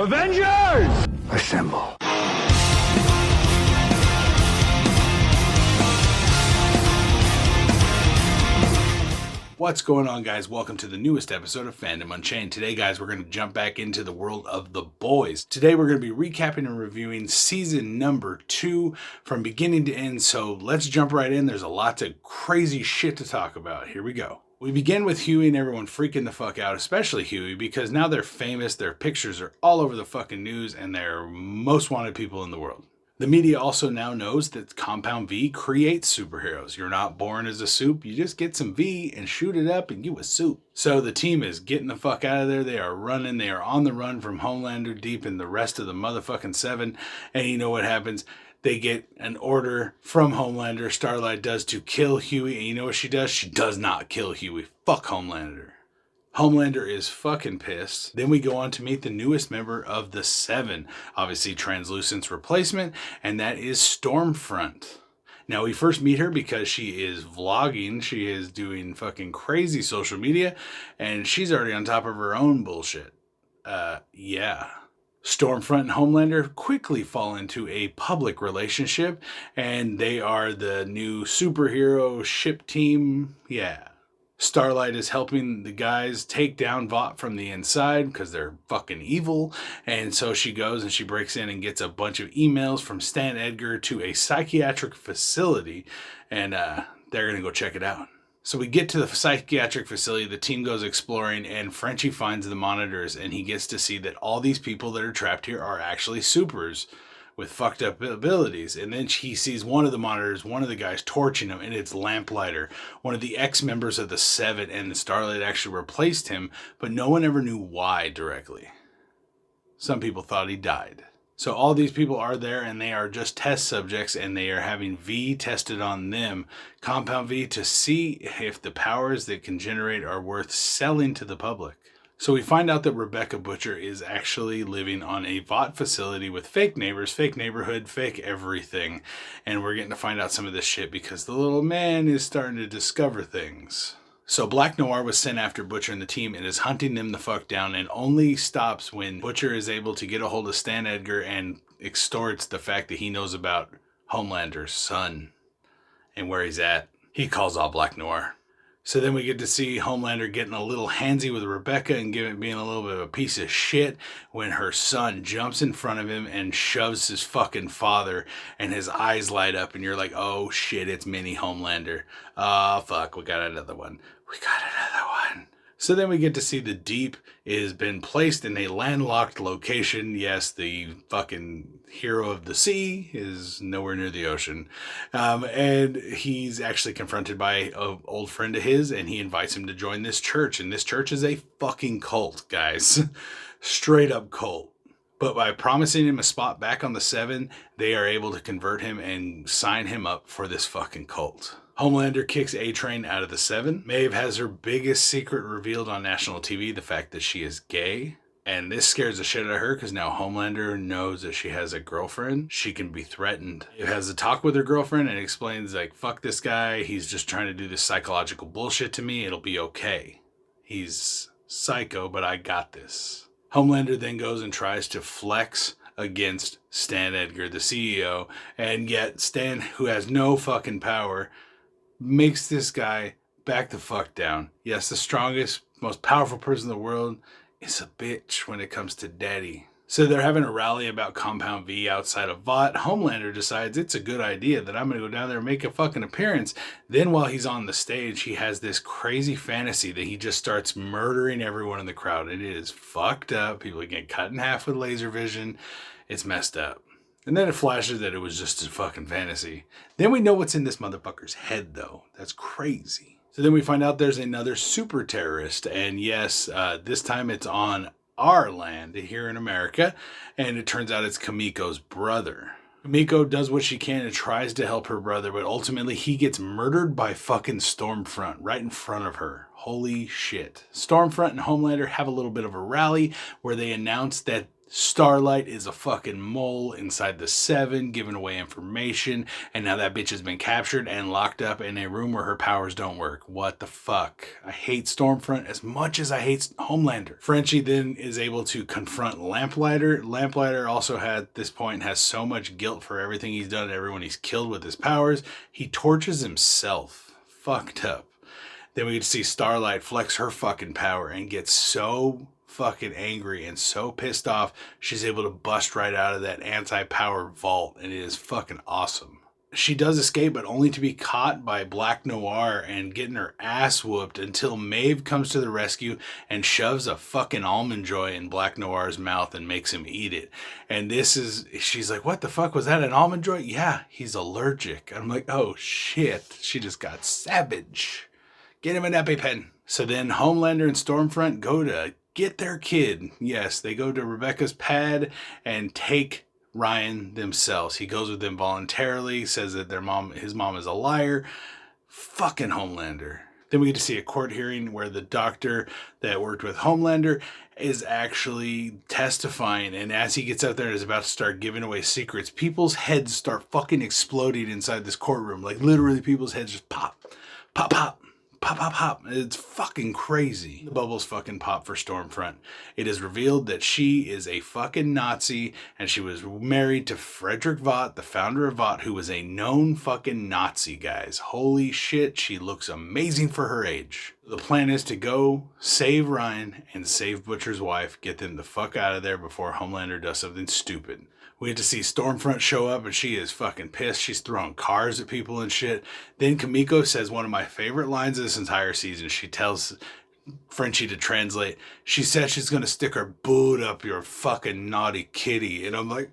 Avengers! Assemble. What's going on, guys? Welcome to the newest episode of Fandom Unchained. Today, guys, we're going to jump back into the world of The Boys. Today, we're going to be recapping and reviewing season number 2 from beginning to end. So let's jump right in. There's a lot of crazy shit to talk about. Here we go. We begin with Huey and everyone freaking the fuck out, especially Huey, because now they're famous. Their pictures are all over the fucking news, and they're most wanted people in the world. The media also now knows that Compound V creates superheroes. You're not born as a soup. You just get some V and shoot it up and you a soup. So the team is getting the fuck out of there. They are running. They are on the run from Homelander deep in the rest of the motherfucking 7. And you know what happens? They get an order from Homelander. Starlight does to kill Huey. And you know what she does? She does not kill Huey. Fuck Homelander. Homelander is fucking pissed. Then we go on to meet the newest member of the 7, obviously Translucent's replacement, and that is Stormfront. Now we first meet her because she is vlogging, she is doing fucking crazy social media, and she's already on top of her own bullshit. Yeah. Stormfront and Homelander quickly fall into a public relationship, and they are the new superhero ship team. Yeah. Starlight is helping the guys take down Vought from the inside because they're fucking evil. And so she goes and she breaks in and gets a bunch of emails from Stan Edgar to a psychiatric facility. And they're going to go check it out. So we get to the psychiatric facility, the team goes exploring, and Frenchie finds the monitors, and he gets to see that all these people that are trapped here are actually supers with fucked up abilities. And then he sees one of the monitors, one of the guys torching him, and it's Lamplighter, one of the ex-members of the 7, and the Starlight actually replaced him, but no one ever knew why directly. Some people thought he died. So all these people are there, and they are just test subjects, and they are having V tested on them, Compound V, to see if the powers that can generate are worth selling to the public. So we find out that Rebecca Butcher is actually living on a Vought facility with fake neighbors, fake neighborhood, fake everything. And we're getting to find out some of this shit because the little man is starting to discover things. So Black Noir was sent after Butcher and the team and is hunting them the fuck down, and only stops when Butcher is able to get a hold of Stan Edgar and extorts the fact that he knows about Homelander's son and where he's at. He calls all Black Noir. So then we get to see Homelander getting a little handsy with Rebecca and being a little bit of a piece of shit when her son jumps in front of him and shoves his fucking father, and his eyes light up and you're like, oh shit, it's mini Homelander. Oh fuck, we got another one. So then we get to see the Deep has been placed in a landlocked location. Yes, the fucking hero of the sea is nowhere near the ocean. And he's actually confronted by an old friend of his, and he invites him to join this church. And this church is a fucking cult, guys. Straight up cult. But by promising him a spot back on the 7, they are able to convert him and sign him up for this fucking cult. Homelander kicks A-Train out of the 7. Maeve has her biggest secret revealed on national TV, the fact that she is gay. And this scares the shit out of her because now Homelander knows that she has a girlfriend. She can be threatened. She has a talk with her girlfriend and explains, like, fuck this guy. He's just trying to do this psychological bullshit to me. It'll be okay. He's psycho, but I got this. Homelander then goes and tries to flex against Stan Edgar, the CEO. And yet Stan, who has no fucking power, makes this guy back the fuck down. Yes, the strongest, most powerful person in the world is a bitch when it comes to daddy. So they're having a rally about Compound V outside of Vought. Homelander decides it's a good idea that I'm going to go down there and make a fucking appearance. Then while he's on the stage, he has this crazy fantasy that he just starts murdering everyone in the crowd. It is fucked up. People get cut in half with laser vision. It's messed up. And then it flashes that it was just a fucking fantasy. Then we know what's in this motherfucker's head, though. That's crazy. So then we find out there's another super terrorist. And yes, this time it's on our land here in America. And it turns out it's Kamiko's brother. Kamiko does what she can and tries to help her brother, but ultimately he gets murdered by fucking Stormfront right in front of her. Holy shit. Stormfront and Homelander have a little bit of a rally where they announce that Starlight is a fucking mole inside the Seven, giving away information, and now that bitch has been captured and locked up in a room where her powers don't work. What the fuck? I hate Stormfront as much as I hate Homelander. Frenchie then is able to confront Lamplighter. Lamplighter also at this point has so much guilt for everything he's done to everyone he's killed with his powers. He tortures himself. Fucked up. Then we get to see Starlight flex her fucking power and get so fucking angry and so pissed off she's able to bust right out of that anti-power vault, and it is fucking awesome. She does escape, but only to be caught by Black Noir and getting her ass whooped until Maeve comes to the rescue and shoves a fucking almond joy in Black Noir's mouth and makes him eat it. And she's like, what the fuck, was that an almond joy? Yeah, he's allergic. I'm like, oh shit, she just got savage. Get him an EpiPen. So then Homelander and Stormfront go to get their kid. Yes, they go to Rebecca's pad and take Ryan themselves. He goes with them voluntarily, says that his mom is a liar. Fucking Homelander. Then we get to see a court hearing where the doctor that worked with Homelander is actually testifying, and as he gets out there and is about to start giving away secrets, people's heads start fucking exploding inside this courtroom. Like literally people's heads just pop, pop, pop. Pop, pop, pop. It's fucking crazy. The bubbles fucking pop for Stormfront. It is revealed that she is a fucking Nazi and she was married to Frederick Vought, the founder of Vought, who was a known fucking Nazi, guys. Holy shit, she looks amazing for her age. The plan is to go save Ryan and save Butcher's wife, get them the fuck out of there before Homelander does something stupid. We get to see Stormfront show up and she is fucking pissed. She's throwing cars at people and shit. Then Kimiko says one of my favorite lines of this entire season. She tells Frenchie to translate. She says she's going to stick her boot up your fucking naughty kitty. And I'm like,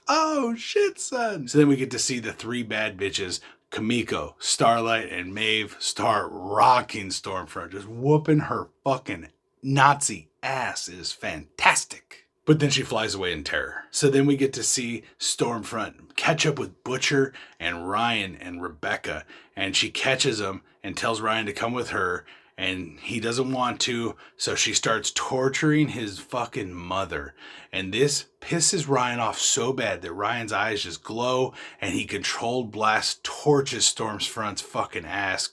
oh shit, son. So then we get to see the three bad bitches, Kimiko, Starlight, and Maeve, start rocking Stormfront. Just whooping her fucking Nazi ass. It is fantastic. But then she flies away in terror. So then we get to see Stormfront catch up with Butcher and Ryan and Rebecca. And she catches them and tells Ryan to come with her. And he doesn't want to. So she starts torturing his fucking mother. And this pisses Ryan off so bad that Ryan's eyes just glow. And he controlled blast torches Stormfront's fucking ass.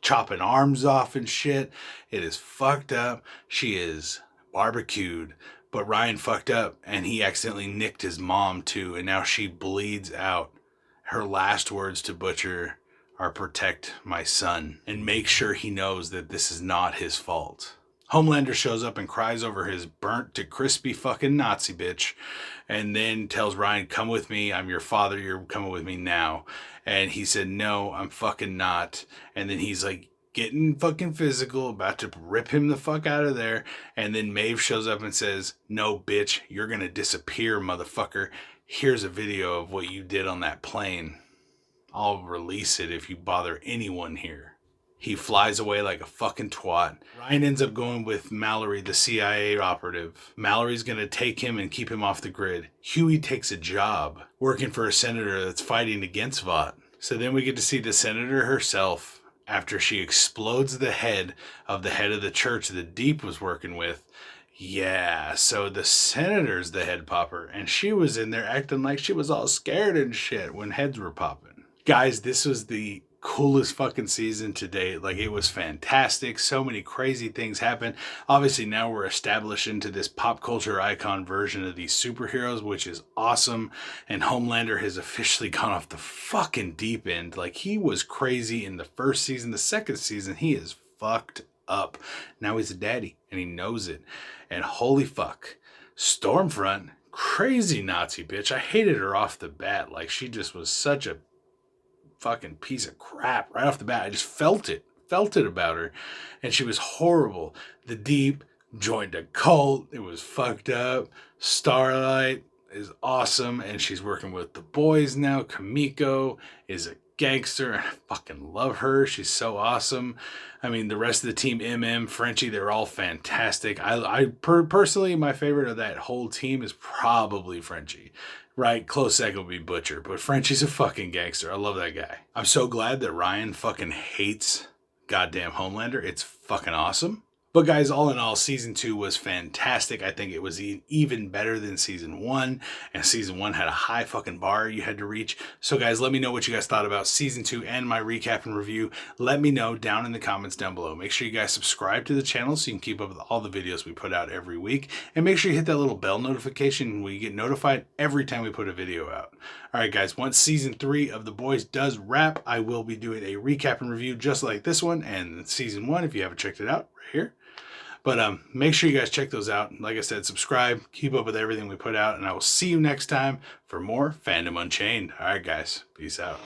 Chopping arms off and shit. It is fucked up. She is barbecued. But Ryan fucked up and he accidentally nicked his mom too. And now she bleeds out. Her last words to Butcher are protect my son and make sure he knows that this is not his fault. Homelander shows up and cries over his burnt to crispy fucking Nazi bitch. And then tells Ryan, come with me. I'm your father. You're coming with me now. And he said, no, I'm fucking not. And then he's like, getting fucking physical, about to rip him the fuck out of there. And then Maeve shows up and says, no, bitch, you're gonna disappear, motherfucker. Here's a video of what you did on that plane. I'll release it if you bother anyone here. He flies away like a fucking twat. Ryan ends up going with Mallory, the CIA operative. Mallory's gonna take him and keep him off the grid. Huey takes a job working for a senator that's fighting against Vought. So then we get to see the senator herself, after she explodes the head of the church that Deep was working with. Yeah, so the senator's the head popper, and she was in there acting like she was all scared and shit when heads were popping. Guys, this was the coolest fucking season to date. Like, it was fantastic. So many crazy things happened. Obviously, now we're established into this pop culture icon version of these superheroes, which is awesome. And Homelander has officially gone off the fucking deep end. Like, he was crazy in the first season. The second season, he is fucked up. Now he's a daddy, and he knows it. And holy fuck, Stormfront, crazy Nazi bitch. I hated her off the bat. Like, she just was such a fucking piece of crap right off the bat. I just felt it about her, and she was horrible. The Deep joined a cult. It was fucked up. Starlight is awesome, and she's working with the boys now. Kimiko is a gangster. I fucking love her. She's so awesome. I mean, the rest of the team, Frenchie, they're all fantastic. Personally, my favorite of that whole team is probably Frenchie. Right, close second would be Butcher, but Frenchie's a fucking gangster. I love that guy. I'm so glad that Ryan fucking hates goddamn Homelander. It's fucking awesome. But guys, all in all, season 2 was fantastic. I think it was even better than season 1, and season 1 had a high fucking bar you had to reach. So guys, let me know what you guys thought about season 2 and my recap and review. Let me know down in the comments down below. Make sure you guys subscribe to the channel so you can keep up with all the videos we put out every week, and make sure you hit that little bell notification where you get notified every time we put a video out. All right guys, once season 3 of The Boys does wrap, I will be doing a recap and review just like this one and season 1 if you haven't checked it out right here. But make sure you guys check those out. Like I said, subscribe, keep up with everything we put out, and I will see you next time for more Fandom Unchained. All right, guys, peace out.